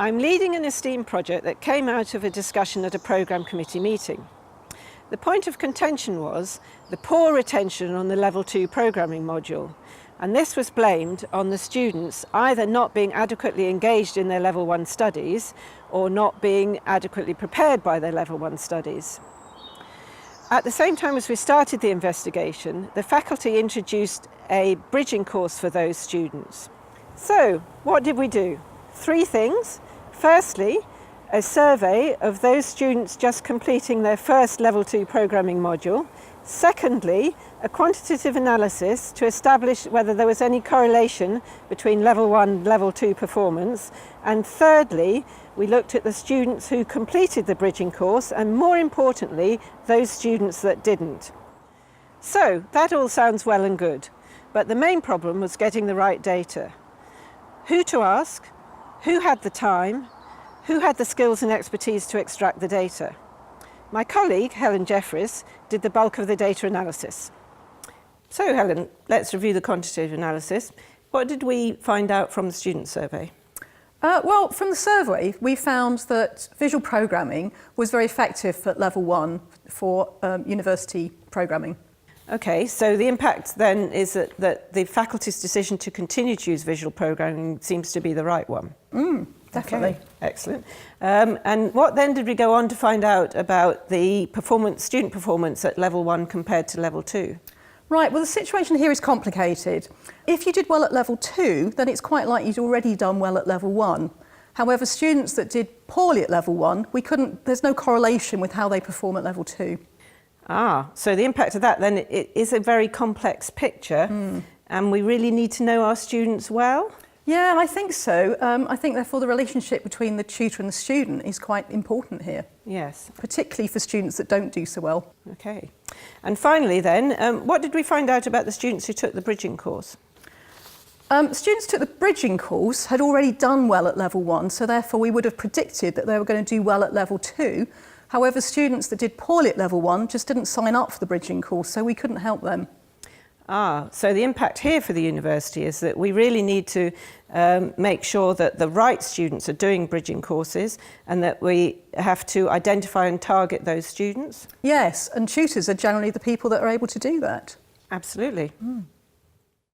I'm leading an eSTEeM project that came out of a discussion at a programme committee meeting. The point of contention was the poor retention on the Level 2 programming module, and this was blamed on the students either not being adequately engaged in their Level 1 studies or not being adequately prepared by their Level 1 studies. At the same time as we started the investigation, the faculty introduced a bridging course for those students. So, what did we do? 3 things. Firstly, a survey of those students just completing their first Level 2 programming module. Secondly, a quantitative analysis to establish whether there was any correlation between Level 1 and Level 2 performance. And thirdly, we looked at the students who completed the bridging course and, more importantly, those students that didn't. So, that all sounds well and good, but the main problem was getting the right data. Who to ask? Who had the time? Who had the skills and expertise to extract the data? My colleague, Helen Jeffries, did the bulk of the data analysis. So, Helen, let's review the quantitative analysis. What did we find out from the student survey? Well, from the survey, we found that visual programming was very effective at Level 1 for university programming. Okay, so the impact then is that the faculty's decision to continue to use visual programming seems to be the right one. Definitely. Okay, excellent. And what then did we go on to find out about the student performance at Level 1 compared to Level 2? Right, well, the situation here is complicated. If you did well at Level 2, then it's quite likely you'd already done well at Level 1. However, students that did poorly at Level 1, there's no correlation with how they perform at Level 2. So the impact of that then, it is a very complex picture, and we really need to know our students well? Yeah, I think so. I think therefore the relationship between the tutor and the student is quite important here. Yes. Particularly for students that don't do so well. Okay. And finally then, what did we find out about the students who took the bridging course? Students who took the bridging course had already done well at Level 1, so therefore we would have predicted that they were going to do well at Level 2. However, students that did poorly at Level 1 just didn't sign up for the bridging course, so we couldn't help them. So the impact here for the university is that we really need to make sure that the right students are doing bridging courses and that we have to identify and target those students. Yes, and tutors are generally the people that are able to do that. Absolutely.